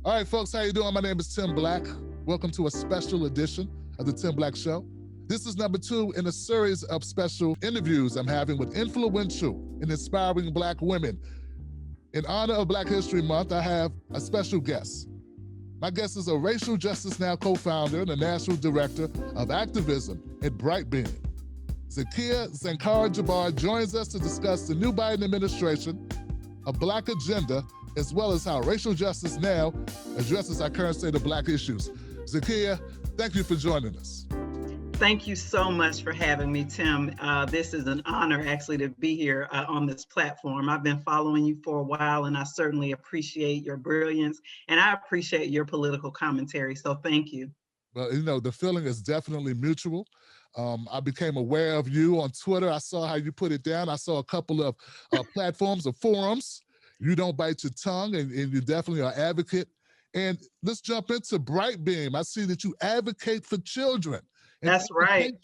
All right, folks, how you doing? My name is Tim Black. Welcome to a special edition of the Tim Black Show. This is number 2 in a series of special interviews I'm having with influential and inspiring Black women. In honor of Black History Month, I have a special guest. My guest is a Racial Justice Now co-founder and the National Director of Activism at Brightbeam. Zakiya Sankara-Jabar joins us to discuss the new Biden administration, a Black agenda, as well as how Racial Justice Now addresses our current state of Black issues. Zakiya, thank you for joining us. Thank you so much for having me, Tim. This is an honor actually to be here on this platform. I've been following you for a while and I certainly appreciate your brilliance and I appreciate your political commentary, so thank you. Well, you know, the feeling is definitely mutual. I became aware of you on Twitter. I saw how you put it down. I saw a couple of platforms or forums. You don't bite your tongue and you definitely are an advocate. And let's jump into Brightbeam. I see that you advocate for children. That's right.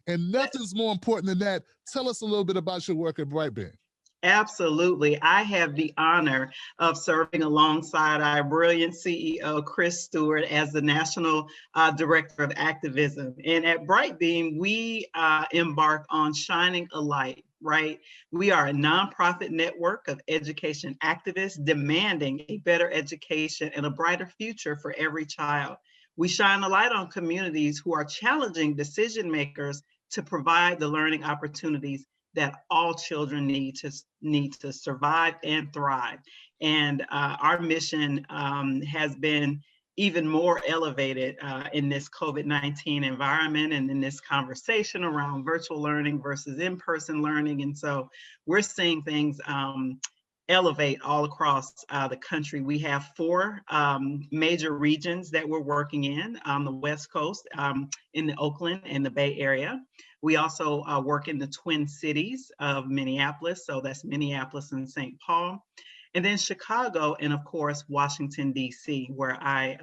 And nothing's more important than that. Tell us a little bit about your work at Brightbeam. Absolutely. I have the honor of serving alongside our brilliant CEO, Chris Stewart, as the National Director of Activism. And at Brightbeam, we embark on shining a light, right? We are a nonprofit network of education activists demanding a better education and a brighter future for every child. We shine a light on communities who are challenging decision makers to provide the learning opportunities that all children need to survive and thrive. And our mission has been even more elevated in this COVID-19 environment and in this conversation around virtual learning versus in-person learning. And so we're seeing things elevate all across the country. We have 4 major regions that we're working in on the West Coast, in the Oakland and the Bay Area. We also work in the Twin Cities of Minneapolis, so that's Minneapolis and St. Paul, and then Chicago, and of course, Washington, D.C., where I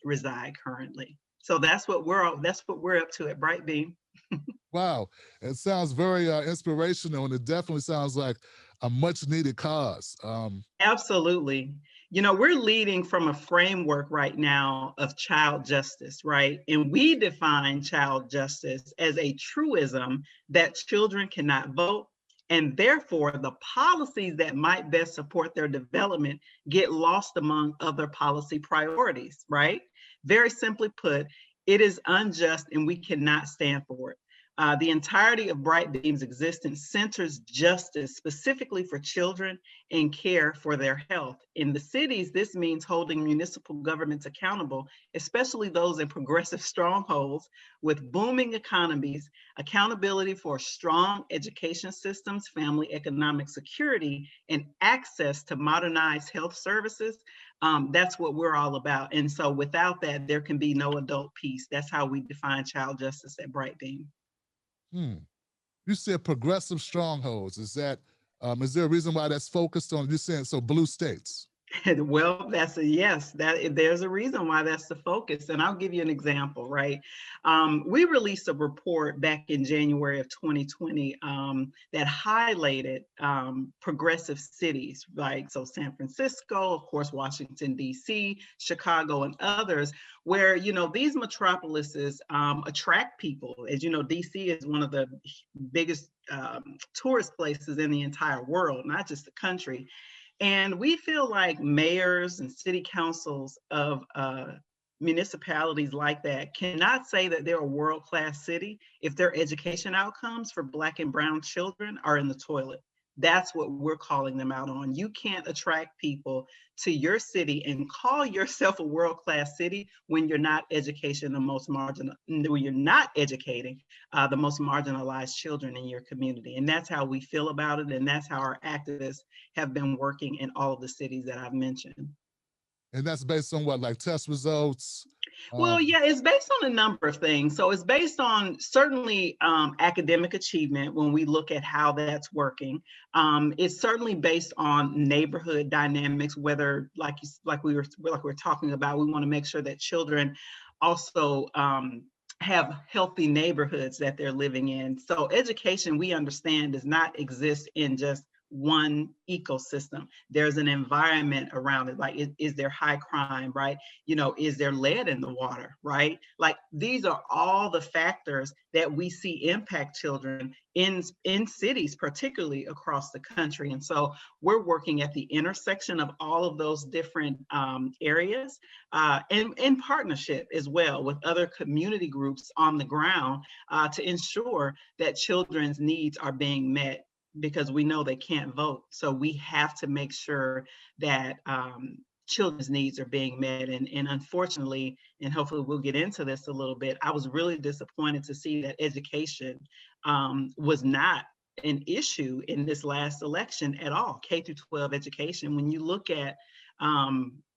reside currently. So that's what we're up to at Brightbeam. Wow, it sounds very inspirational, and it definitely sounds like a much needed cause. Absolutely. You know, we're leading from a framework right now of child justice, right? And we define child justice as a truism that children cannot vote, and therefore the policies that might best support their development get lost among other policy priorities, right? Very simply put, it is unjust and we cannot stand for it. The entirety of Brightbeam's existence centers justice specifically for children and care for their health. In the cities, this means holding municipal governments accountable, especially those in progressive strongholds with booming economies, accountability for strong education systems, family economic security, and access to modernized health services. That's what we're all about. And so without that, there can be no adult peace. That's how we define child justice at Brightbeam. You said progressive strongholds. Is there a reason why that's focused on, you're saying, so blue states? Well, that's a yes. There's a reason why that's the focus, and I'll give you an example. Right, we released a report back in January of 2020 that highlighted progressive cities, like so San Francisco, of course, Washington D.C., Chicago, and others, where these metropolises attract people. As you know, D.C. is one of the biggest tourist places in the entire world, not just the country. And we feel like mayors and city councils of municipalities like that cannot say that they're a world-class city if their education outcomes for Black and brown children are in the toilet. That's what we're calling them out on. You can't attract people to your city and call yourself a world-class city when you're not educating the most educating the most marginalized children in your community. And that's how we feel about it. And that's how our activists have been working in all of the cities that I've mentioned. And that's based on what, like test results? Well, yeah, it's based on a number of things. So it's based on certainly academic achievement when we look at how that's working. It's certainly based on neighborhood dynamics, whether like we were talking about, we want to make sure that children also have healthy neighborhoods that they're living in. So education, we understand, does not exist in just one ecosystem. There's an environment around it. Like, is there high crime, right? Is there lead in the water, right? Like, these are all the factors that we see impact children in cities, particularly across the country. And so we're working at the intersection of all of those different areas, and in partnership as well with other community groups on the ground, to ensure that children's needs are being met, because we know they can't vote. So we have to make sure that children's needs are being met. And unfortunately, and hopefully we'll get into this a little bit, I was really disappointed to see that education was not an issue in this last election at all. K through 12 education, when you look at,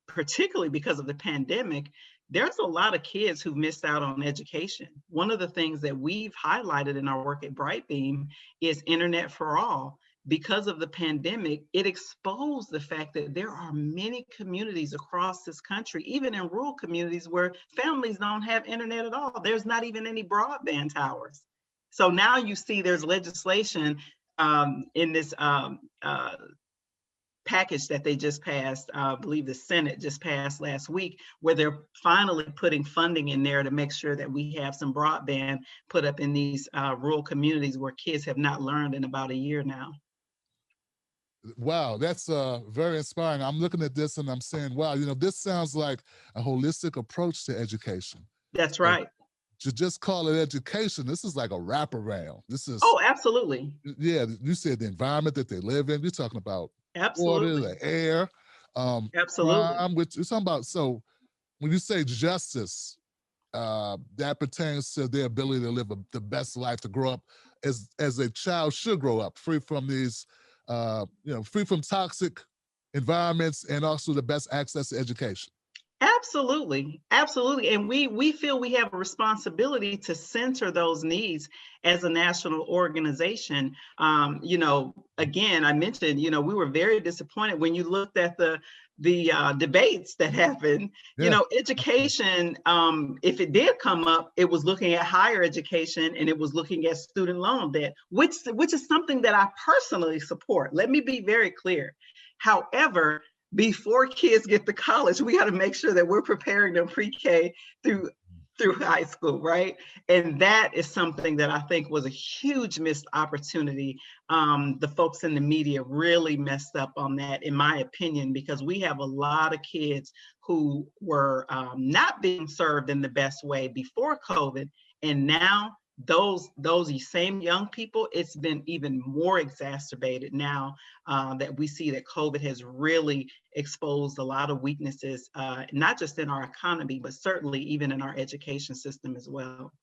particularly because of the pandemic, there's a lot of kids who missed out on education. One of the things that we've highlighted in our work at Brightbeam is Internet for All. Because of the pandemic, it exposed the fact that there are many communities across this country, even in rural communities, where families don't have internet at all. There's not even any broadband towers. So now you see there's legislation in this package that they just passed, I believe the Senate just passed last week, where they're finally putting funding in there to make sure that we have some broadband put up in these rural communities where kids have not learned in about a year now. Wow, that's very inspiring. I'm looking at this and I'm saying, wow, this sounds like a holistic approach to education. That's right. To just call it education, this is like a wraparound. This is, oh, absolutely. Yeah, you said the environment that they live in. You're talking about Absolutely. water, the air, Absolutely. crime, which you're talking about. So when you say justice, that pertains to their ability to live the best life, to grow up as a child should grow up, free from these, free from toxic environments, and also the best access to education. Absolutely. Absolutely. And we feel we have a responsibility to center those needs as a national organization. Again, I mentioned, we were very disappointed when you looked at the debates that happened. Yeah. Education, if it did come up, it was looking at higher education, and it was looking at student loan debt, which is something that I personally support. Let me be very clear. However, before kids get to college, we got to make sure that we're preparing them pre-K through high school, right? And that is something that I think was a huge missed opportunity. The folks in the media really messed up on that, in my opinion, because we have a lot of kids who were not being served in the best way before COVID, and now those same young people, it's been even more exacerbated now that we see that COVID has really exposed a lot of weaknesses, not just in our economy, but certainly even in our education system as well.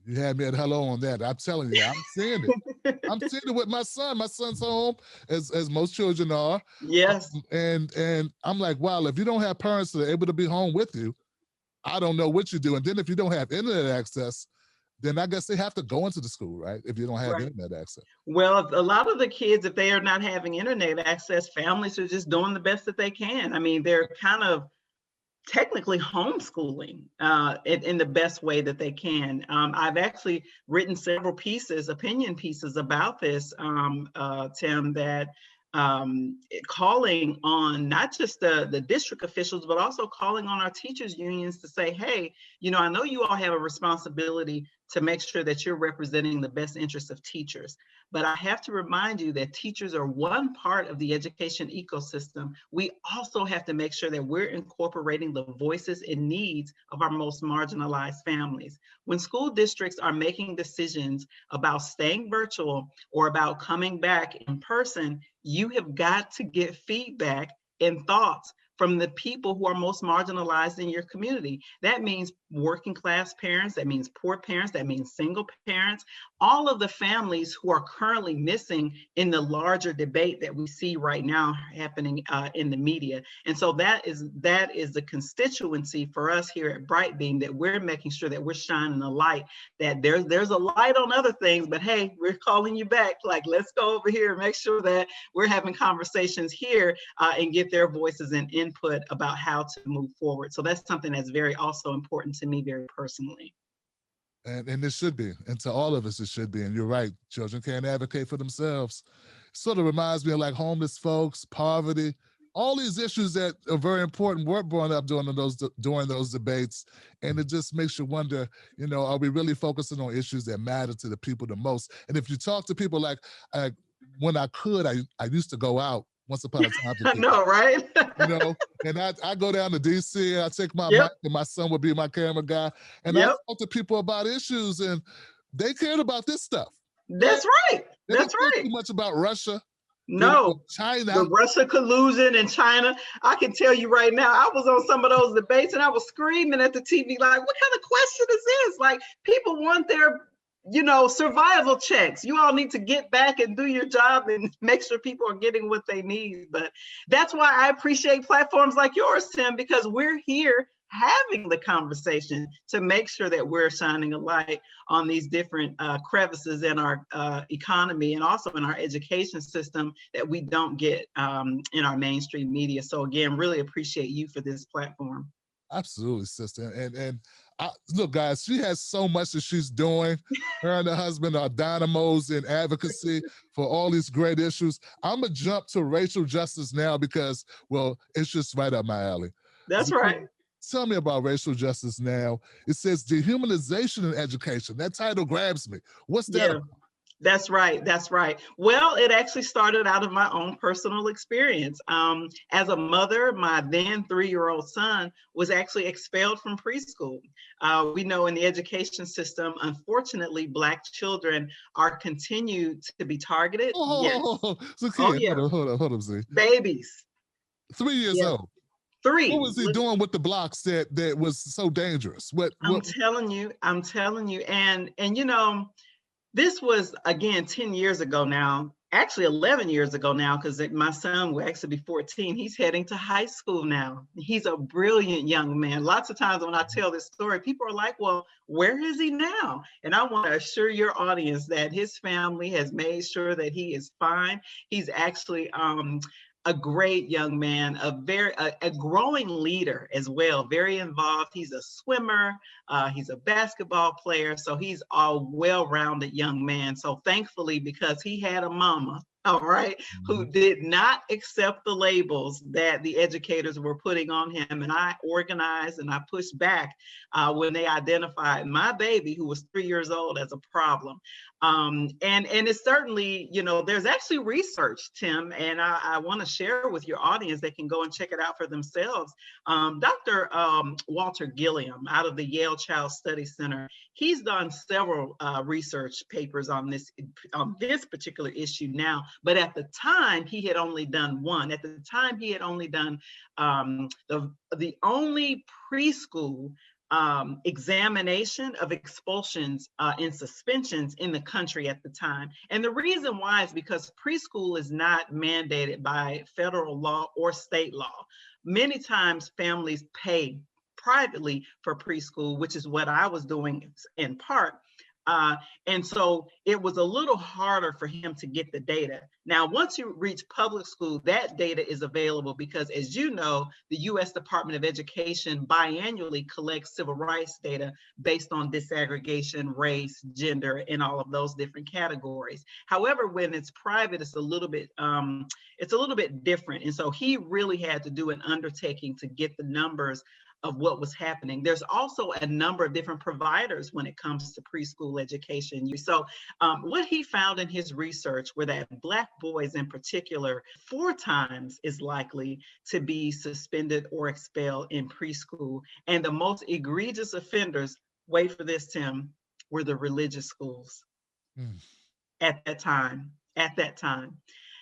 You had me at hello on that. I'm telling you, I'm seeing it. I'm seeing it with my son. My son's home, as most children are. Yes. And I'm like, wow, if you don't have parents that are able to be home with you, I don't know what you do. And then if you don't have internet access, then I guess they have to go into the school, right? If you don't have internet access. Well, a lot of the kids, if they are not having internet access, families are just doing the best that they can. I mean, they're kind of technically homeschooling in the best way that they can. I've actually written several opinion pieces about this, Tim, that calling on not just the district officials, but also calling on our teachers unions to say, hey, I know you all have a responsibility to make sure that you're representing the best interests of teachers. But I have to remind you that teachers are one part of the education ecosystem. We also have to make sure that we're incorporating the voices and needs of our most marginalized families. When school districts are making decisions about staying virtual or about coming back in person, you have got to get feedback and thoughts from the people who are most marginalized in your community. That means working class parents, that means poor parents, that means single parents, all of the families who are currently missing in the larger debate that we see right now happening in the media. And so that is the constituency for us here at Brightbeam, that we're making sure that we're shining a light, that there's a light on other things, but hey, we're calling you back. Like, let's go over here and make sure that we're having conversations here and get their voices and input about how to move forward. So that's something that's very also important to me very personally. And it should be. And to all of us, it should be. And you're right. Children can't advocate for themselves Sort of reminds me of like homeless folks, poverty, all these issues that are very important were brought up during those debates. And it just makes you wonder, are we really focusing on issues that matter to the people the most? And if you talk to people like when I could, I used to go out once upon a time. I know, right? And I go down to DC and I take my Yep. mic and my son would be my camera guy. And I Yep. talk to people about issues and they cared about this stuff. That's right. They That's didn't care right. too much about Russia. No, China. the Russia collusion in China. I can tell you right now, I was on some of those debates and I was screaming at the TV like, what kind of question is this? Like, people want their, survival checks. You all need to get back and do your job and make sure people are getting what they need. But that's why I appreciate platforms like yours, Tim, because we're here having the conversation to make sure that we're shining a light on these different crevices in our economy and also in our education system that we don't get in our mainstream media. So again, really appreciate you for this platform. Absolutely, sister. And look, guys, she has so much that she's doing. Her and her husband are dynamos in advocacy for all these great issues. I'm going to jump to racial justice now because, well, it's just right up my alley. That's right. Tell me about racial justice now. It says dehumanization in education. That title grabs me. What's that about? That's right. That's right. Well, it actually started out of my own personal experience. As a mother, my then 3-year-old son was actually expelled from preschool. We know in the education system, unfortunately, Black children are continued to be targeted. Zakiya, hold on, Z. Babies. 3 years old. 3. What was he doing with the blocks that was so dangerous? I'm telling you. And this was, again, 10 years ago now, actually 11 years ago now, because my son will actually be 14. He's heading to high school now. He's a brilliant young man. Lots of times when I tell this story, people are like, well, where is he now? And I want to assure your audience that his family has made sure that he is fine. He's actually a great young man, a growing leader as well, very involved. He's a swimmer, he's a basketball player, so he's a well-rounded young man. So thankfully, because he had a mama, all right, who did not accept the labels that the educators were putting on him, and I organized and I pushed back when they identified my baby, who was 3 years old, as a problem. And it's certainly, there's actually research, Tim, and I want to share with your audience. They can go and check it out for themselves. Dr. Walter Gilliam out of the Yale Child Study Center, he's done several research papers on this particular issue now, but at the time he had only done one. At the time he had only done the only preschool examination of expulsions and suspensions in the country at the time. And the reason why is because preschool is not mandated by federal law or state law. Many times families pay privately for preschool, which is what I was doing in part. And so it was a little harder for him to get the data. Now, once you reach public school, that data is available because, as you know, the U.S. Department of Education biannually collects civil rights data based on disaggregation, race, gender, and all of those different categories. However, when it's private, it's a little bit different. And so he really had to do an undertaking to get the numbers of what was happening. There's also a number of different providers when it comes to preschool education. So what he found in his research were that Black boys in particular 4 times is likely to be suspended or expelled in preschool. And the most egregious offenders, wait for this, Tim, were the religious schools at that time.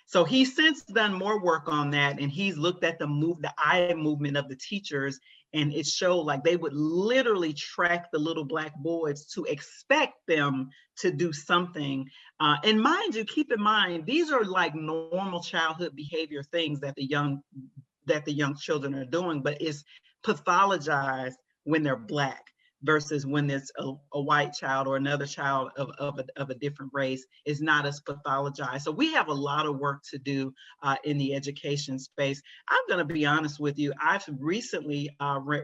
So he's since done more work on that, and he's looked at the eye movement of the teachers, and it showed like they would literally track the little Black boys to expect them to do something. And mind you, keep in mind, these are like normal childhood behavior things that the young children are doing, but it's pathologized when they're Black versus when there's a white child or another child of a different race is not as pathologized. So we have a lot of work to do in the education space. I'm going to be honest with you. I've recently wrote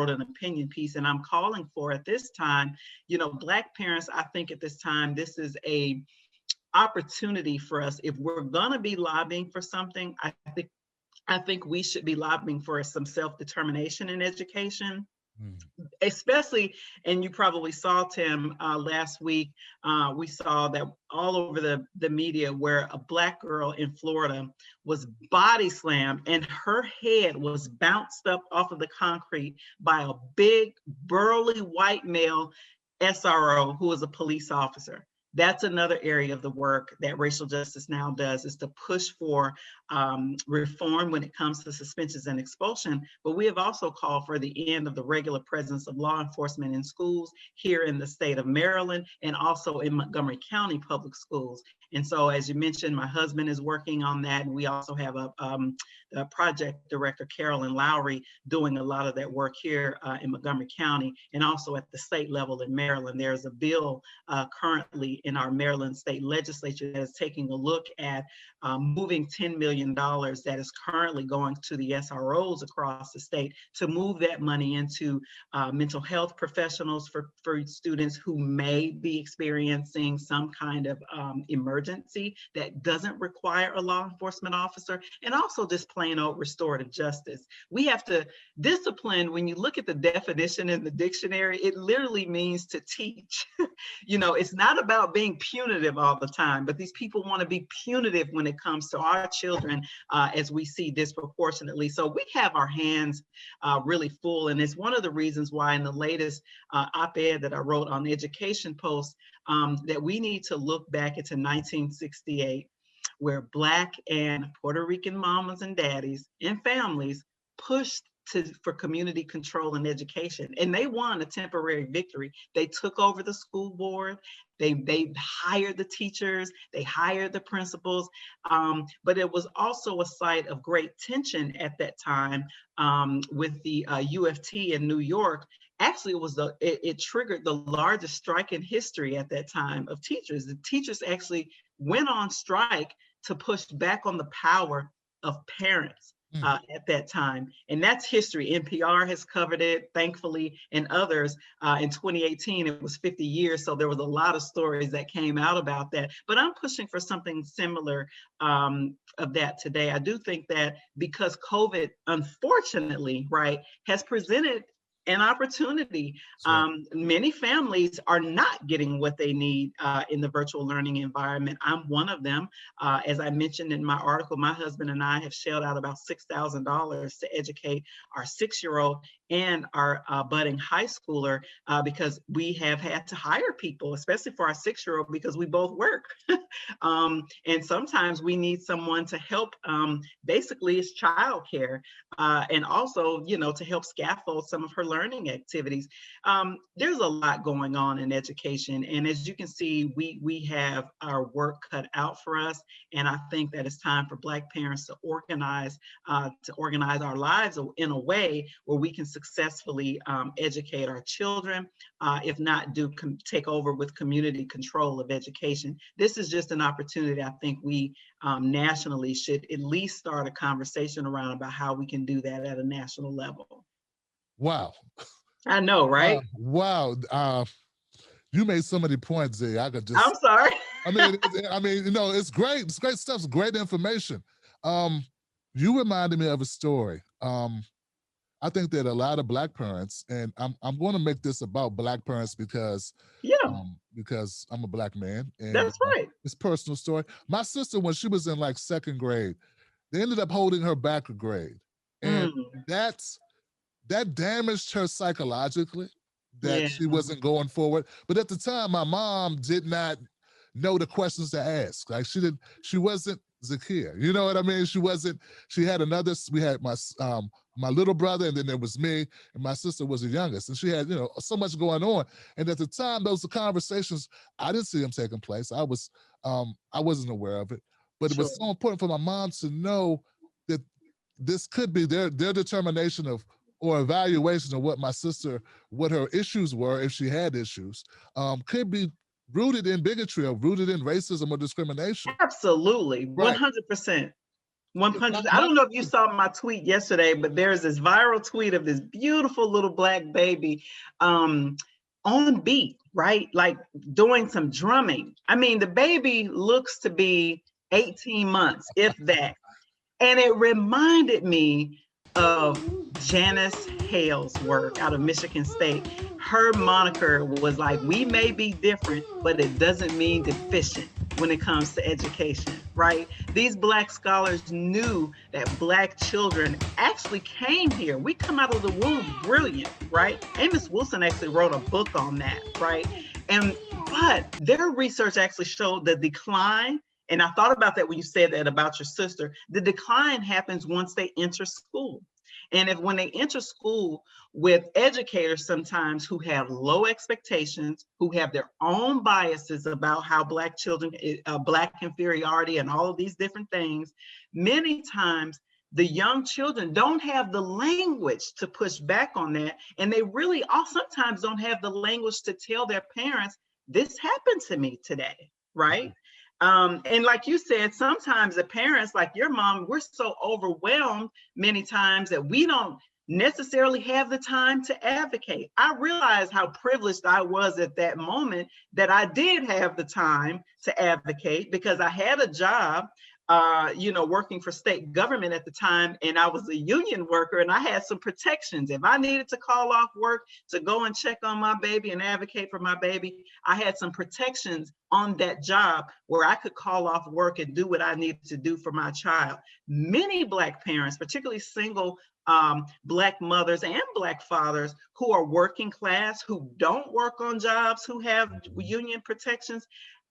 an opinion piece, and I'm calling for at this time, Black parents, I think at this time, this is a opportunity for us. If we're gonna be lobbying for something, I think we should be lobbying for some self-determination in education. Especially, and you probably saw, Tim, last week, we saw that all over the media where a Black girl in Florida was body slammed and her head was bounced up off of the concrete by a big, burly white male SRO who was a police officer. That's another area of the work that Racial Justice Now does, is to push for reform when it comes to suspensions and expulsion. But we have also called for the end of the regular presence of law enforcement in schools here in the state of Maryland and also in Montgomery County public schools. And so, as you mentioned, my husband is working on that. And we also have a project director, Carolyn Lowry, doing a lot of that work here in Montgomery County, and also at the state level in Maryland. There's a bill currently in our Maryland state legislature that is taking a look at moving $10 million that is currently going to the SROs across the state to move that money into mental health professionals for students who may be experiencing some kind of emergency that doesn't require a law enforcement officer, and also just plain old restorative justice. We have to discipline. When you look at the definition in the dictionary, it literally means to teach. You know, it's not about being punitive all the time, but these people want to be punitive when it comes to our children, as we see disproportionately. So we have our hands really full, and it's one of the reasons why in the latest op-ed that I wrote on Education Post, that we need to look back into 1968, where Black and Puerto Rican mamas and daddies and families pushed for community control in education. And they won a temporary victory. They took over the school board. They hired the teachers, they hired the principals, but it was also a site of great tension at that time with the UFT in New York. Actually, it triggered the largest strike in history at that time of teachers. The teachers actually went on strike to push back on the power of parents at that time. And that's history. NPR has covered it, thankfully, and others. In 2018, it was 50 years. So there was a lot of stories that came out about that. But I'm pushing for something similar of that today. I do think that because COVID, unfortunately, right, has presented an opportunity. Many families are not getting what they need in the virtual learning environment. I'm one of them. As I mentioned in my article, my husband and I have shelled out about $6,000 to educate our 6-year-old and our budding high schooler because we have had to hire people, especially for our 6-year-old, because we both work. And sometimes we need someone to help, basically it's childcare, and also, you know, to help scaffold some of her learning activities. There's a lot going on in education. And as you can see, we have our work cut out for us. And I think that it's time for Black parents to organize our lives in a way where we can successfully educate our children, if not take over with community control of education. This is just an opportunity I think we nationally should at least start a conversation around about how we can do that at a national level. Wow. I know, right? Wow. You made so many points there. I could just. I'm sorry. I mean, you know, it's great. It's great stuff. It's great information. You reminded me of a story. I think that a lot of Black parents, and I'm going to make this about Black parents because I'm a Black man, and that's right. It's a personal story. My sister, when she was in like 2nd grade, they ended up holding her back a grade, and that damaged her psychologically. That she wasn't going forward. But at the time, my mom did not know the questions to ask. Like she wasn't Zakiya. You know what I mean? She had another, we had my little brother, and then there was me, and my sister was the youngest. And she had, you know, so much going on. And at the time, those conversations, I didn't see them taking place. I wasn't aware of it. But it was so important for my mom to know that this could be their determination of, or evaluation of what her issues were, if she had issues, could be rooted in bigotry or rooted in racism or discrimination. Absolutely, 100%. 100. I don't know if you saw my tweet yesterday, but there's this viral tweet of this beautiful little Black baby on beat. right? Like doing some drumming. I mean, the baby looks to be 18 months, if that. And it reminded me of Janice Hale's work out of Michigan State. Her moniker was like, we may be different, but it doesn't mean deficient when it comes to education, right? These Black scholars knew that Black children actually came here. We come out of the womb brilliant, right? Amos Wilson actually wrote a book on that, right? But their research actually showed the decline. And I thought about that when you said that about your sister. The decline happens once they enter school. And when they enter school with educators sometimes who have low expectations, who have their own biases about how Black children, Black inferiority and all of these different things, many times the young children don't have the language to push back on that. And they really sometimes don't have the language to tell their parents, this happened to me today, right? And like you said, sometimes the parents, like your mom, we're so overwhelmed many times that we don't necessarily have the time to advocate. I realized how privileged I was at that moment that I did have the time to advocate because I had a job, working for state government at the time, and I was a union worker and I had some protections. If I needed to call off work to go and check on my baby and advocate for my baby, I had some protections on that job where I could call off work and do what I needed to do for my child. Many Black parents, particularly single Black mothers and Black fathers who are working class, who don't work on jobs, who have union protections,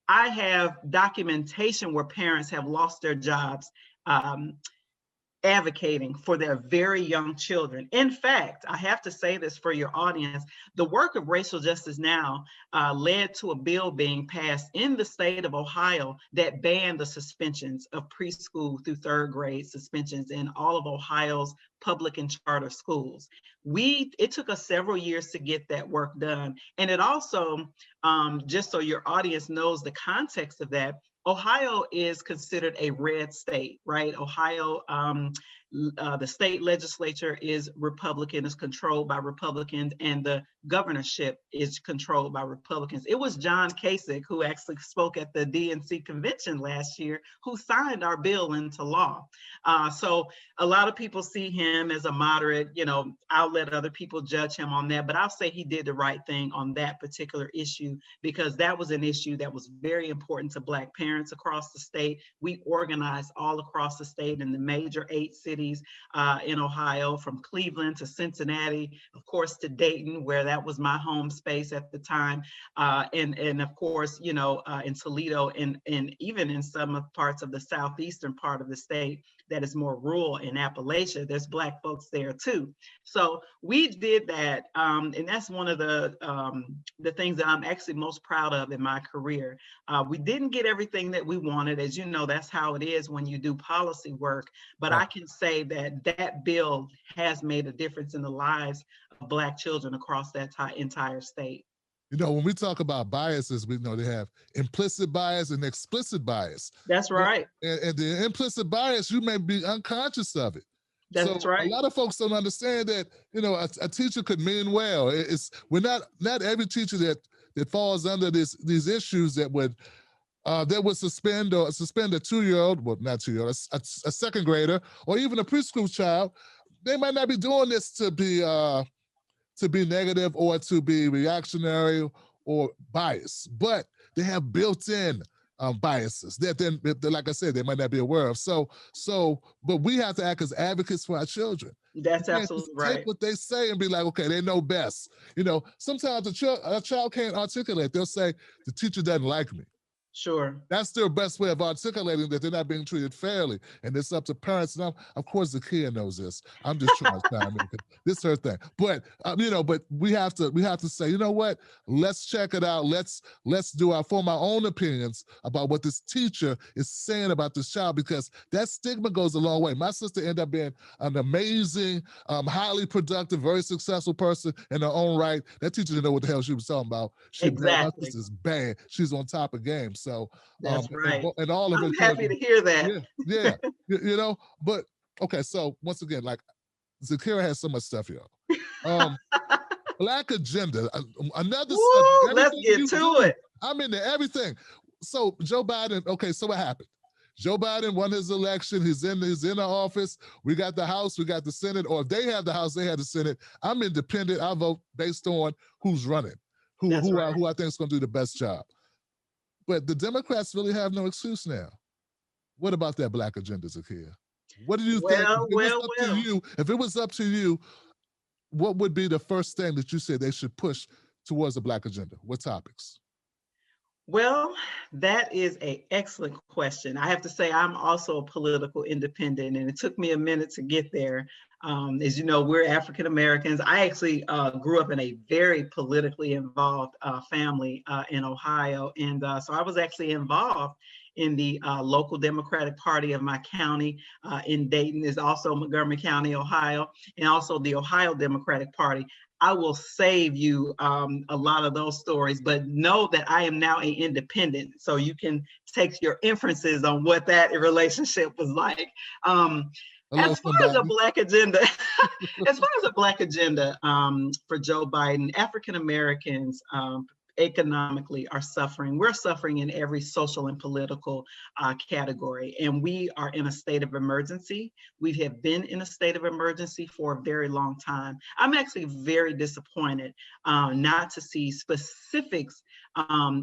I have documentation where parents have lost their jobs advocating for their very young children. In fact, I have to say this for your audience, the work of Racial Justice Now led to a bill being passed in the state of Ohio that banned the suspensions of preschool through third grade suspensions in all of Ohio's public and charter schools. It took us several years to get that work done. And it also, just so your audience knows the context of that, Ohio is considered a red state, right? Ohio, the state legislature is Republican, is controlled by Republicans, and the governorship is controlled by Republicans. It was John Kasich, who actually spoke at the DNC convention last year, who signed our bill into law. So a lot of people see him as a moderate, I'll let other people judge him on that, but I'll say he did the right thing on that particular issue because that was an issue that was very important to Black parents across the state. We organized all across the state in the major 8 cities in Ohio, from Cleveland to Cincinnati, of course, to Dayton, where that was my home space at the time. And of course, in Toledo and even in some parts of the southeastern part of the state that is more rural in Appalachia, there's Black folks there too. So we did that. And that's one of the things that I'm actually most proud of in my career. We didn't get everything that we wanted. As you know, that's how it is when you do policy work. But I can say that that bill has made a difference in the lives of Black children across that entire state. When we talk about biases, we know they have implicit bias and explicit bias. That's right. And the implicit bias, you may be unconscious of it. That's right. A lot of folks don't understand that, a teacher could mean well. We're not every teacher that falls under these issues that would suspend a 2-year-old, well, not 2-year-old, a second grader, or even a preschool child. They might not be doing this to be negative or to be reactionary or biased, but they have built-in biases that then, like I said, they might not be aware of. But we have to act as advocates for our children. That's absolutely right. Take what they say and be like, okay, they know best. Sometimes a child can't articulate. They'll say, the teacher doesn't like me. Sure. That's their best way of articulating that they're not being treated fairly. And it's up to parents. And of course, Zakiya knows this. I'm just trying to chime in. This is her thing. But, but we have to say, you know what? Let's check it out. Let's form our own opinions about what this teacher is saying about this child, because that stigma goes a long way. My sister ended up being an amazing, highly productive, very successful person in her own right. That teacher didn't know what the hell she was talking about. Exactly. This is bad. She's on top of game. So that's right. And all of I'm happy to hear that. Yeah. But okay, so once again, like Zakiya has so much stuff here. Black agenda, another subject. Woo, let's Everything get you to do, it. I'm into everything. So Joe Biden, okay, so what happened? Joe Biden won his election. He's in the office. We got the House, we got the Senate, or if they have the House, they have the Senate. I'm independent. I vote based on who's running, who I think is going to do the best job. But the Democrats really have no excuse now. What about that Black agenda, Zakiya? What do you think? If it was up to you, what would be the first thing that you said they should push towards the Black agenda? What topics? Well, that is an excellent question. I have to say I'm also a political independent, and it took me a minute to get there. As you know, we're African Americans. I actually grew up in a very politically involved family in Ohio, and so I was actually involved in the local Democratic Party of my county. In Dayton is also Montgomery County, Ohio, and also the Ohio Democratic Party. I will save you a lot of those stories, but know that I am now an independent, so you can take your inferences on what that relationship was like. As far as a Black agenda, for Joe Biden, African Americans economically are suffering. We're suffering in every social and political category, and we are in a state of emergency. We have been in a state of emergency for a very long time. I'm actually very disappointed not to see specifics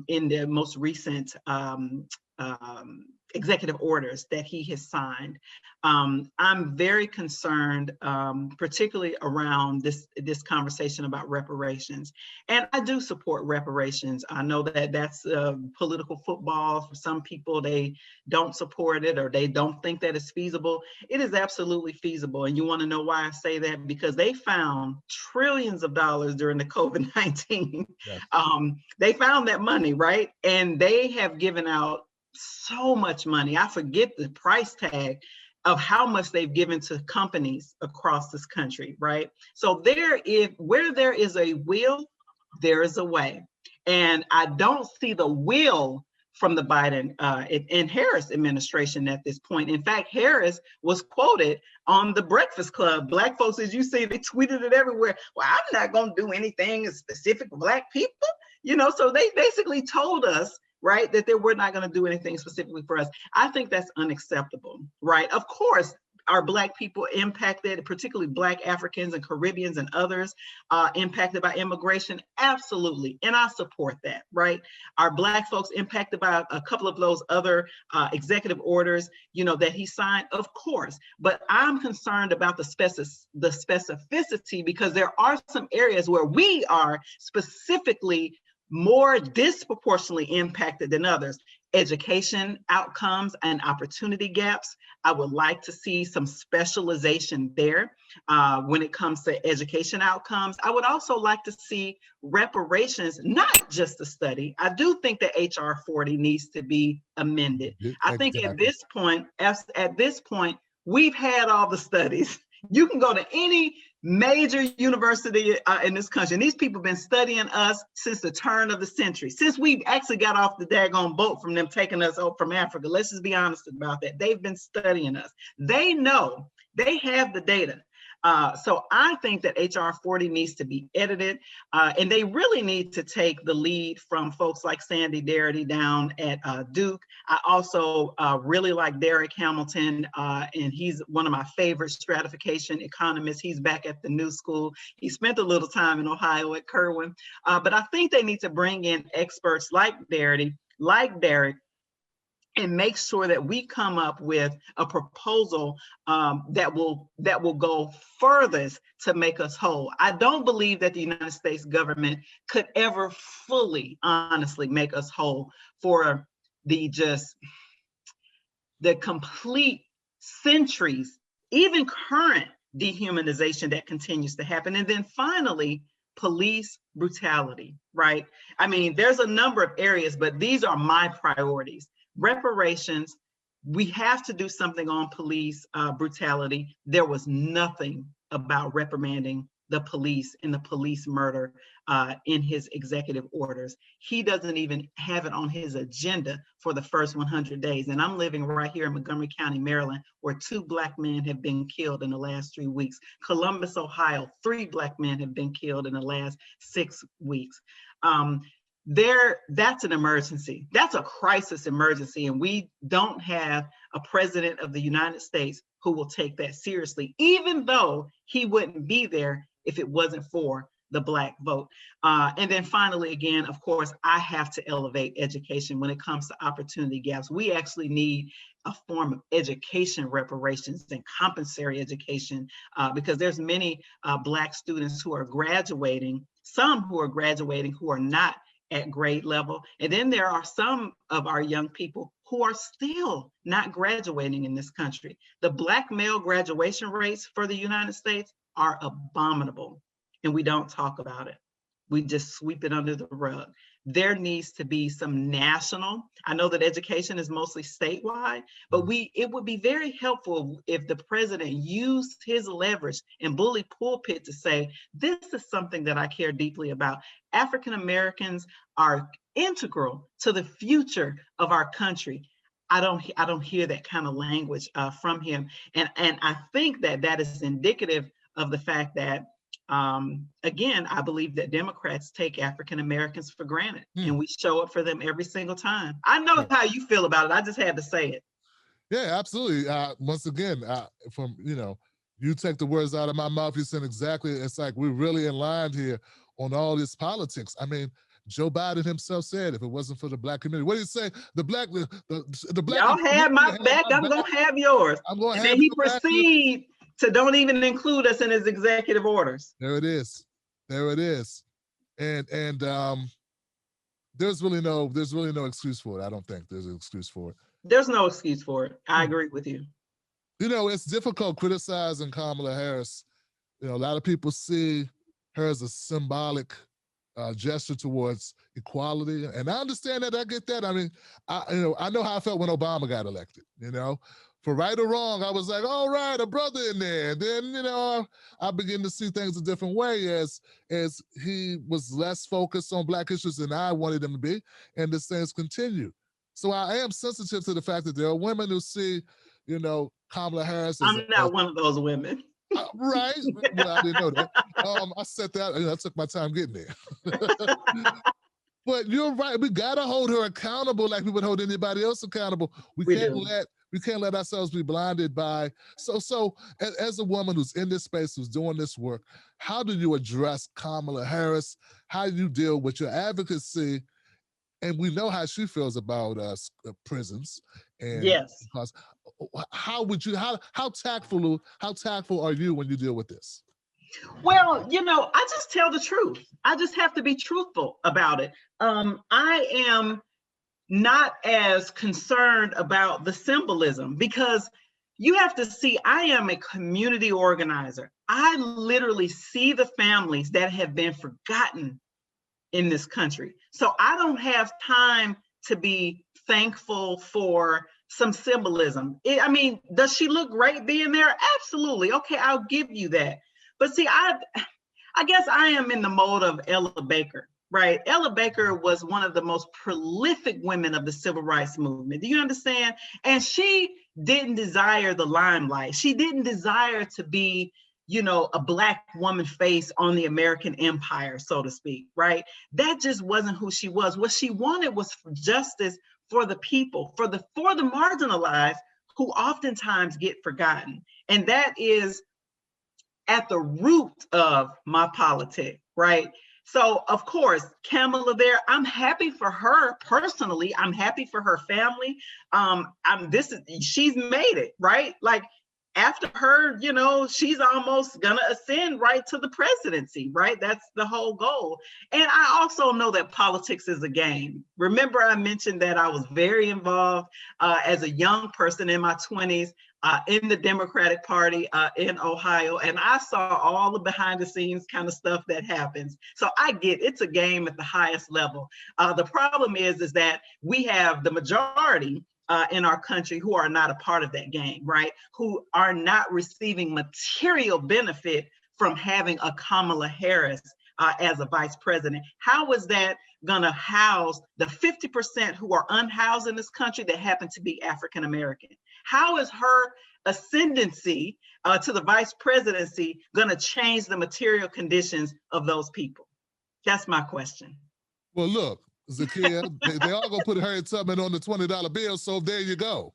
in the most recent executive orders that he has signed. I'm very concerned, particularly around this conversation about reparations. And I do support reparations. I know that that's political football. For some people, they don't support it or they don't think that it's feasible. It is absolutely feasible. And you want to know why I say that? Because they found trillions of dollars during the COVID-19. Yes. They found that money, right? And they have given out so much money. I forget the price tag of how much they've given to companies across this country, right? So where there is a will, there is a way. And I don't see the will from the Biden and Harris administration at this point. In fact, Harris was quoted on the Breakfast Club. Black folks, as you see, they tweeted it everywhere. Well, I'm not going to do anything specific for Black people. So they basically told us, right, that they were not going to do anything specifically for us. I think that's unacceptable, right? Of course, are Black people impacted, particularly Black Africans and Caribbeans and others impacted by immigration? Absolutely, and I support that, right? Are Black folks impacted by a couple of those other executive orders, that he signed? Of course, but I'm concerned about the specificity, because there are some areas where we are specifically more disproportionately impacted than others. Education outcomes and opportunity gaps. I would like to see some specialization there when it comes to education outcomes. I would also like to see reparations, not just a study. I do think that HR 40 needs to be amended. I think at this point, we've had all the studies. You can go to any major university in this country, and these people have been studying us since the turn of the century, since we actually got off the daggone boat from them taking us out from Africa. Let's just be honest about that. They've been studying us. They know, they have the data. So I think that HR 40 needs to be edited, and they really need to take the lead from folks like Sandy Darity down at Duke. I also really like Derek Hamilton, and he's one of my favorite stratification economists. He's back at the New School. He spent a little time in Ohio at Kirwan, but I think they need to bring in experts like Darity, like Derek, and make sure that we come up with a proposal that will go furthest to make us whole. I don't believe that the United States government could ever fully, honestly, make us whole for the complete centuries, even current dehumanization that continues to happen. And then finally, police brutality, right? I mean, there's a number of areas, but these are my priorities. Reparations, we have to do something on police brutality. There was nothing about reprimanding the police and the police murder in his executive orders. He doesn't even have it on his agenda for the first 100 days. And I'm living right here in Montgomery County, Maryland, where 2 Black men have been killed in the last 3 weeks. Columbus, Ohio, 3 Black men have been killed in the last 6 weeks. That's an emergency. That's a crisis emergency. And we don't have a president of the United States who will take that seriously, even though he wouldn't be there if it wasn't for the Black vote. And then finally, again, of course, I have to elevate education when it comes to opportunity gaps. We actually need a form of education reparations and compensatory education because there's many Black students who are graduating, some who are graduating who are not at grade level. And then there are some of our young people who are still not graduating in this country. The Black male graduation rates for the United States are abominable, and we don't talk about it. We just sweep it under the rug. There needs to be some national, I know that education is mostly statewide, but it would be very helpful if the president used his leverage and bully pulpit to say, this is something that I care deeply about. African Americans are integral to the future of our country. I don't hear that kind of language from him. And I think that is indicative of the fact that again, I believe that Democrats take African Americans for granted, and we show up for them every single time. I know how you feel about it. I just had to say it. Yeah, absolutely. Once again, from you take the words out of my mouth. You said exactly. It's like we're really in line here on all this politics. I mean, Joe Biden himself said, if it wasn't for the Black community, what did he say? The Black. Y'all had my back. I'm gonna have yours. I'm gonna and have. Then he proceeded to don't even include us in his executive orders. There it is. There it is. And there's really no excuse for it. I don't think there's an excuse for it. There's no excuse for it. I agree with you. It's difficult criticizing Kamala Harris. A lot of people see her as a symbolic gesture towards equality, and I understand that. I get that. I mean, I know how I felt when Obama got elected. For right or wrong, I was like, all right, a brother in there. And then, I begin to see things a different way as he was less focused on Black issues than I wanted him to be, and these things continue. So I am sensitive to the fact that there are women who see, Kamala Harris. I'm not one of those women. Right? Well, I didn't know that. I said that. I took my time getting there. But you're right. We gotta hold her accountable like we would hold anybody else accountable. We can't let ourselves be blinded by. So as a woman who's in this space, who's doing this work, how do you address Kamala Harris? How do you deal with your advocacy? And we know how she feels about prisons. And yes. Because how tactful are you when you deal with this? Well, I just tell the truth. I just have to be truthful about it. I am not as concerned about the symbolism because you have to see, I am a community organizer. I literally see the families that have been forgotten in this country. So I don't have time to be thankful for some symbolism. Does she look great being there? Absolutely. Okay, I'll give you that. But see, I guess I am in the mode of Ella Baker, right? Ella Baker was one of the most prolific women of the civil rights movement. Do you understand? And she didn't desire the limelight. She didn't desire to be, a Black woman face on the American empire, so to speak, right? That just wasn't who she was. What she wanted was justice for the people, for the marginalized who oftentimes get forgotten. And that is at the root of my politics, right? So of course, Kamala there, I'm happy for her personally. I'm happy for her family. She's made it, right? Like after her, she's almost gonna ascend right to the presidency, right? That's the whole goal. And I also know that politics is a game. Remember, I mentioned that I was very involved as a young person in my 20s in the Democratic Party in Ohio, and I saw all the behind the scenes kind of stuff that happens. So I get it's a game at the highest level. The problem is that we have the majority in our country who are not a part of that game, right? Who are not receiving material benefit from having a Kamala Harris as a vice president? How is that going to house the 50% who are unhoused in this country that happen to be African American? How is her ascendancy to the vice presidency going to change the material conditions of those people? That's my question. Well, look, Zakiya, they all gonna put Harriet Tubman on the $20 bill, so there you go.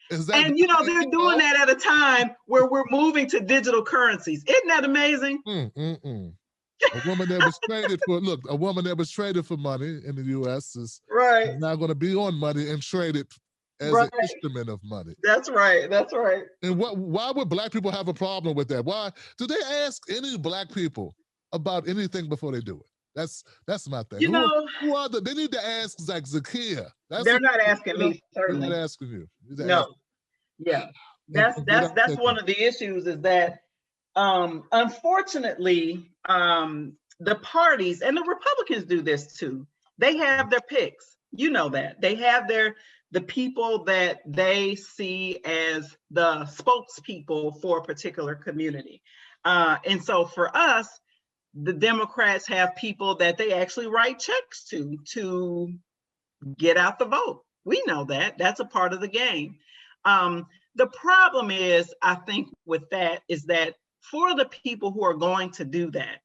And you know, they're doing that at a time where we're moving to digital currencies. Isn't that amazing? A woman that was traded for, look, a woman that was traded for money in the U.S. is now going to be on money and traded as an instrument of money. That's right. That's right. And why would Black people have a problem with that? Why do they ask any Black people about anything before they do it? That's my thing. You know, who are they need to ask like Zakiya. They're not asking me, certainly. They're not asking you. No. Yeah. That's one of the issues is that unfortunately, the parties and the Republicans do this too. They have their picks. You know that. They have the people that they see as the spokespeople for a particular community. And so for us, the Democrats have people that they actually write checks to get out the vote. We know that. That's a part of the game. The problem is, I think, with that is that for the people who are going to do that,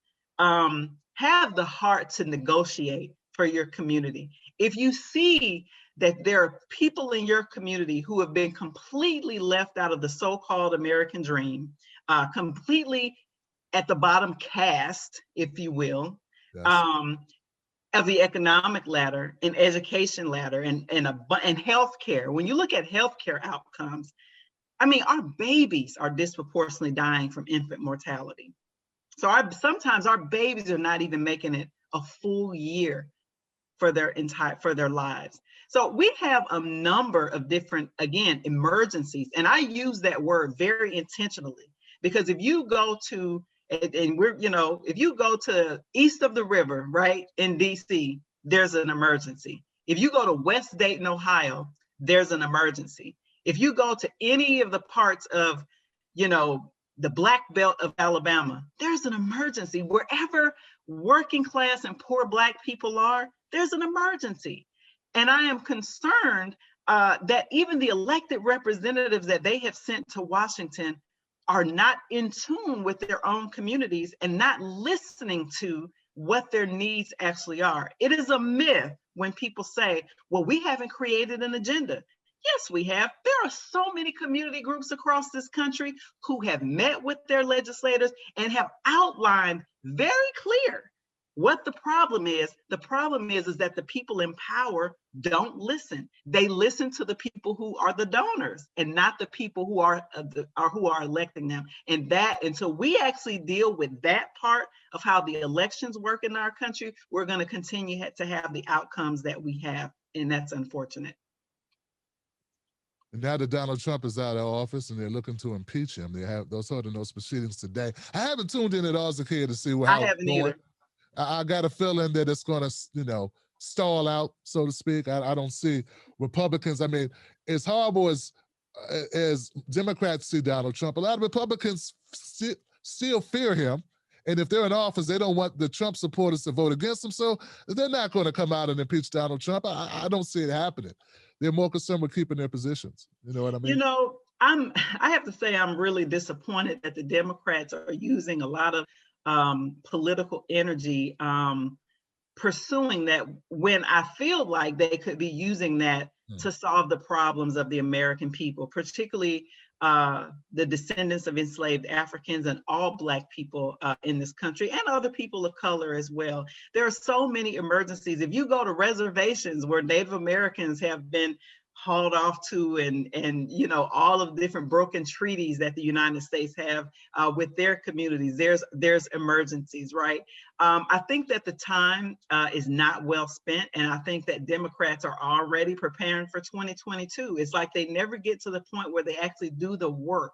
have the heart to negotiate for your community. If you see that there are people in your community who have been completely left out of the so-called American dream, completely at the bottom caste, if you will, of the economic ladder and education ladder and healthcare. When you look at healthcare outcomes, I mean, our babies are disproportionately dying from infant mortality. So sometimes our babies are not even making it a full year for their lives. So we have a number of different, again, emergencies. And I use that word very intentionally, because if you go to, if you go to east of the river, right, in DC, there's an emergency. If you go to West Dayton, Ohio, there's an emergency. If you go to any of the parts of, the Black Belt of Alabama, there's an emergency. Wherever working class and poor Black people are, there's an emergency. And I am concerned that even the elected representatives that they have sent to Washington are not in tune with their own communities and not listening to what their needs actually are. It is a myth when people say, well, we haven't created an agenda. Yes, we have. There are so many community groups across this country who have met with their legislators and have outlined very clear what the problem is. The problem is that the people in power don't listen. They listen to the people who are the donors and not the people who are electing them. And that, until we actually deal with that part of how the elections work in our country, we're going to continue to have the outcomes that we have, and that's unfortunate. And now that Donald Trump is out of office and they're looking to impeach him, they have those proceedings today. I haven't tuned in at all, Zakiya, to see how I haven't either. I got a feeling that it's going to, stall out, so to speak. I don't see Republicans. I mean, as horrible as Democrats see Donald Trump, a lot of Republicans still fear him. And if they're in office, they don't want the Trump supporters to vote against him. So they're not going to come out and impeach Donald Trump. I don't see it happening. They're more concerned with keeping their positions. You know what I mean? I have to say I'm really disappointed that the Democrats are using a lot of political energy pursuing that, when I feel like they could be using that to solve the problems of the American people, particularly the descendants of enslaved Africans and all Black people in this country, and other people of color as well. There are so many emergencies. If you go to reservations where Native Americans have been hauled off to, and all of the different broken treaties that the United States have with their communities, there's emergencies, right? I think that the time is not well spent, and I think that Democrats are already preparing for 2022. It's like they never get to the point where they actually do the work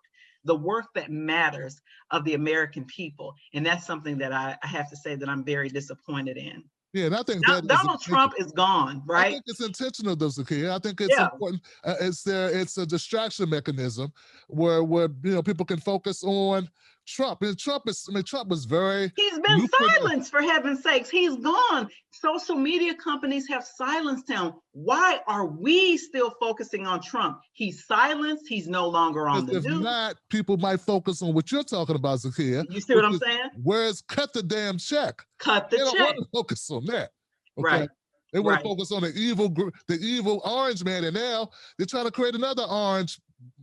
that matters of the American people, and that's something that I have to say that I'm very disappointed in. Yeah, and I think Donald Trump is gone, right? I think it's intentional, though, Zakiya. I think it's important. It's a distraction mechanism where people can focus on Trump. And Trump was very He's been lucrative. silenced, for heaven's sakes. He's gone. Social media companies have silenced him. Why are we still focusing on Trump? He's silenced. He's no longer on the If news. not, people might focus on what you're talking about, Zakiya. You see what I'm saying? Where's cut the damn check? Cut the They check. don't want to focus on that. Okay. Right. They want Right. to focus on the evil orange man, and now they're trying to create another orange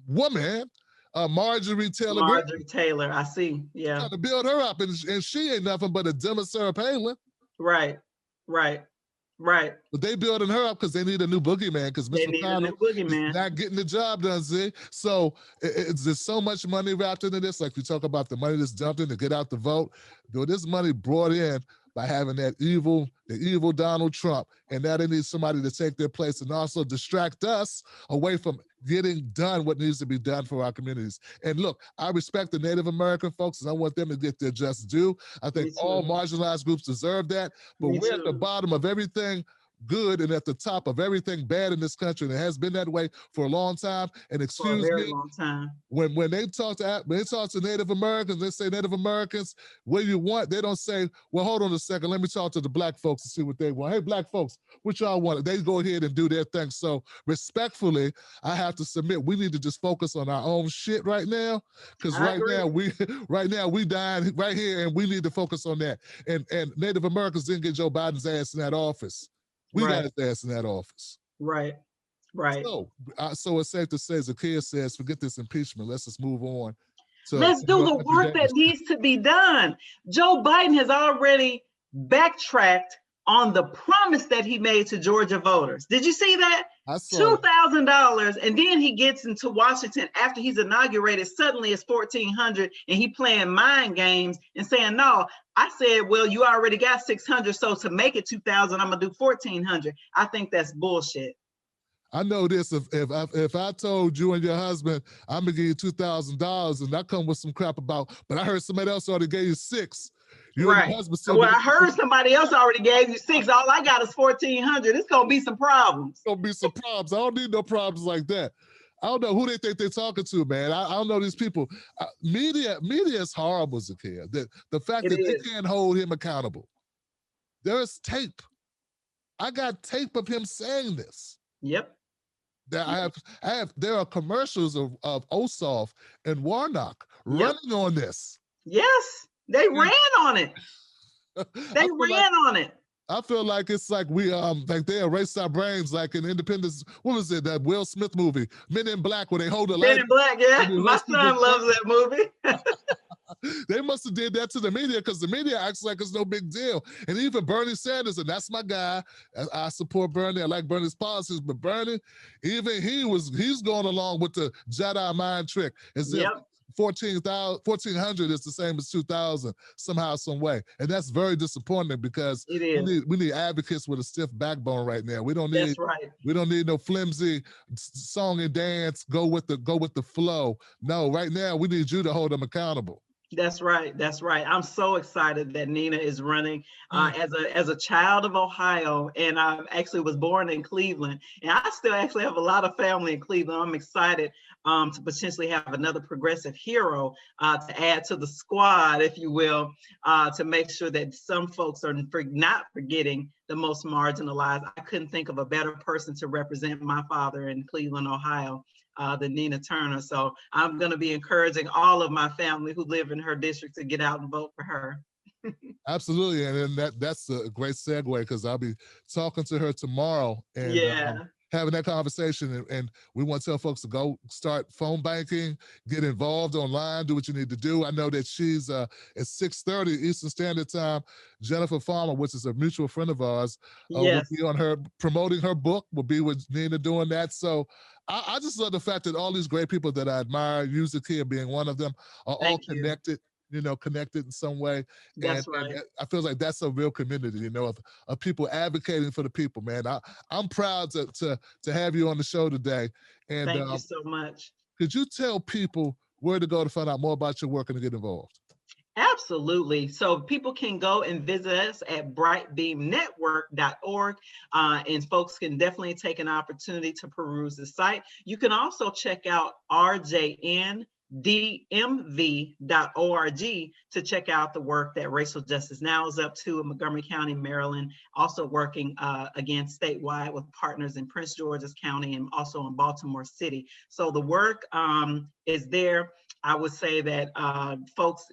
woman, Marjorie Taylor Greene. Marjorie Taylor, I see. Yeah. Trying to build her up, and she ain't nothing but a dimmer Sarah Palin. Right. Right. Right. But they building her up because they need a new boogeyman, because Mr. McConnell is not getting the job done, see? So there's so much money wrapped into this. Like you talk about the money that's dumped in to get out the vote. Though this money brought in by having the evil Donald Trump, and now they need somebody to take their place and also distract us away from getting done what needs to be done for our communities. And look, I respect the Native American folks, and I want them to get their just due. I think all marginalized groups deserve that, but we're at the bottom of everything good and at the top of everything bad in this country, and it has been that way for a long time. And excuse me, long time. When they talk to Native Americans, they say Native Americans, what do you want? They don't say, well, hold on a second, let me talk to the black folks and see what they want. Hey, black folks, what y'all want? They go ahead and do their thing. So respectfully, I have to submit, we need to just focus on our own shit right now, because right now we dying right here, and we need to focus on that. And Native Americans didn't get Joe Biden's ass in that office. We got his ass in that office. Right. Right. So it's safe to say, Zakiya says, forget this impeachment. Let's just move on. Let's do the work that needs to be done. Joe Biden has already backtracked on the promise that he made to Georgia voters. Did you see that? $2,000, and then he gets into Washington after he's inaugurated. Suddenly it's $1,400, and he playing mind games and saying, "No, I said, well, you already got $600, so to make it $2,000, I'm gonna do $1,400." I think that's bullshit. I know this. If I told you and your husband I'm gonna give you $2,000, and I come with some crap about, but I heard somebody else already gave you $6,000. Right. Well, I heard somebody else already gave you $6,000. All I got is $1,400. It's gonna be some problems. It's gonna be some problems. I don't need no problems like that. I don't know who they think they're talking to, man. I don't know these people. Media is horrible, Zakiya. The fact that they can't hold him accountable. There's tape. I got tape of him saying this. Yep. That there are commercials of Ossoff and Warnock running on this. Yes, they ran on it. They ran on it. I feel like it's like we like they erased our brains, like in Independence. What was it? That Will Smith movie, Men in Black, where they hold the Men in Black, yeah. My son loves that movie. They must have did that to the media, because the media acts like it's no big deal. And even Bernie Sanders, and that's my guy. I support Bernie. I like Bernie's policies, but Bernie, even he's going along with the Jedi mind trick, as if 1,400 is the same as 2,000 somehow, some way, and that's very disappointing, because we need advocates with a stiff backbone right now. We don't need we don't need no flimsy song and dance. Go with the flow. No, right now we need you to hold them accountable. That's right. That's right. I'm so excited that Nina is running as a child of Ohio, and I actually was born in Cleveland, and I still actually have a lot of family in Cleveland. I'm excited to potentially have another progressive hero to add to the squad, if you will, to make sure that some folks are not forgetting the most marginalized. I couldn't think of a better person to represent my father in Cleveland, Ohio, than Nina Turner. So I'm going to be encouraging all of my family who live in her district to get out and vote for her. Absolutely, and then that's a great segue, because I'll be talking to her tomorrow and having that conversation, and we want to tell folks to go start phone banking, get involved online, do what you need to do. I know that she's at 6:30 Eastern Standard Time. Jennifer Farmer, which is a mutual friend of ours, will be on her promoting her book. Will be with Nina doing that. So I just love the fact that all these great people that I admire, Zakiya being one of them, are all connected. Connected in some way. That's right. And I feel like that's a real community, of people advocating for the people, man. I'm proud to have you on the show today. And thank you so much. Could you tell people where to go to find out more about your work and to get involved? Absolutely. So people can go and visit us at brightbeamnetwork.org, and folks can definitely take an opportunity to peruse the site. You can also check out RJN dmv.org to check out the work that Racial Justice Now is up to in Montgomery County, Maryland, also working again statewide with partners in Prince George's County and also in Baltimore City. So the work is there. I would say that folks,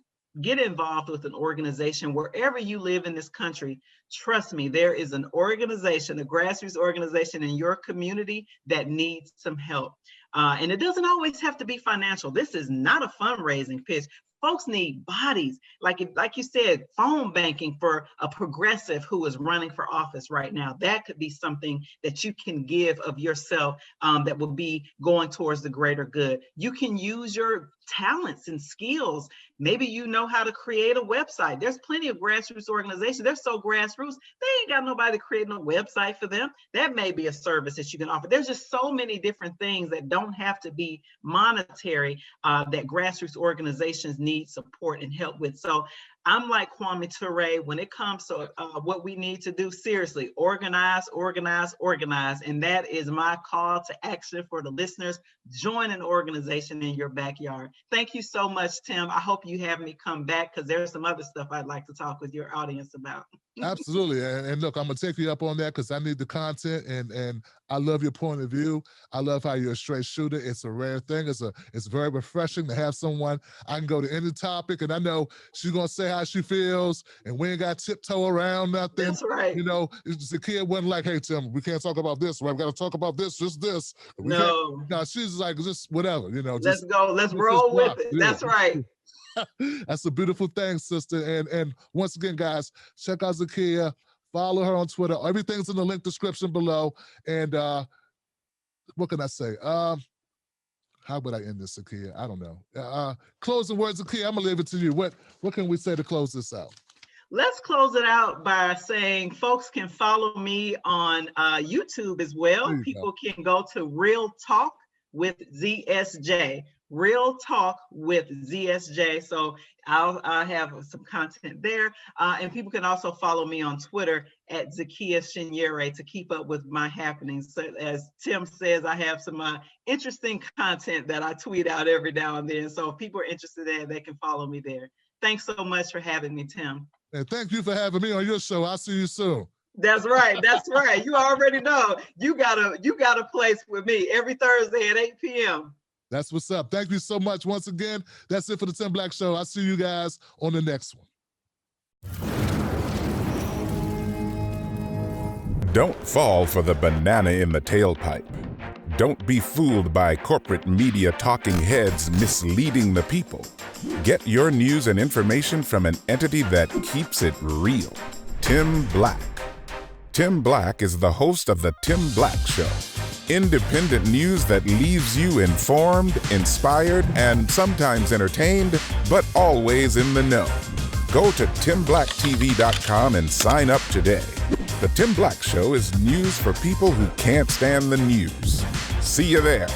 get involved with an organization wherever you live in this country. Trust me, there is an organization, a grassroots organization in your community that needs some help. And it doesn't always have to be financial. This is not a fundraising pitch. Folks need bodies, like you said, phone banking for a progressive who is running for office right now. That could be something that you can give of yourself that will be going towards the greater good. You can use your talents and skills. Maybe you know how to create a website. There's plenty of grassroots organizations. They're so grassroots, they ain't got nobody creating a website for them. That may be a service that you can offer. There's just so many different things that don't have to be monetary that grassroots organizations need support and help with. So I'm like Kwame Ture when it comes to what we need to do. Seriously, organize, organize, organize. And that is my call to action for the listeners. Join an organization in your backyard. Thank you so much, Tim. I hope you have me come back because there's some other stuff I'd like to talk with your audience about. Absolutely. And look, I'm going to take you up on that because I need the content and I love your point of view. I love how you're a straight shooter. It's a rare thing. It's very refreshing to have someone I can go to any topic and I know she's going to say how she feels and we ain't got to tiptoe around nothing. That's right. You know, Zakiya wasn't like, hey, Tim, we can't talk about this, right? We got to talk about this, just this. No, she's like, just whatever, you know. Let's go. Let's roll with it. Yeah. That's right. That's a beautiful thing, sister. And once again, guys, check out Zakiya. Follow her on Twitter. Everything's in the link description below. And what can I say? How would I end this, Zakiya? I don't know. Closing words, Zakiya, I'm going to leave it to you. What can we say to close this out? Let's close it out by saying folks can follow me on YouTube as well. People can go to Real Talk with ZSJ. Real Talk with ZSJ. So I'll have some content there. And people can also follow me on Twitter at Zakiya Shinyere to keep up with my happenings. So as Tim says, I have some interesting content that I tweet out every now and then. So if people are interested in it, they can follow me there. Thanks so much for having me, Tim. And thank you for having me on your show. I'll see you soon. That's right. That's right. You already know. You got a place with me every Thursday at 8 p.m. That's what's up. Thank you so much. Once again, that's it for the Tim Black Show. I'll see you guys on the next one. Don't fall for the banana in the tailpipe. Don't be fooled by corporate media talking heads misleading the people. Get your news and information from an entity that keeps it real. Tim Black. Tim Black is the host of The Tim Black Show. Independent news that leaves you informed, inspired, and sometimes entertained, but always in the know. Go to TimBlackTV.com and sign up today. The Tim Black Show is news for people who can't stand the news. See you there.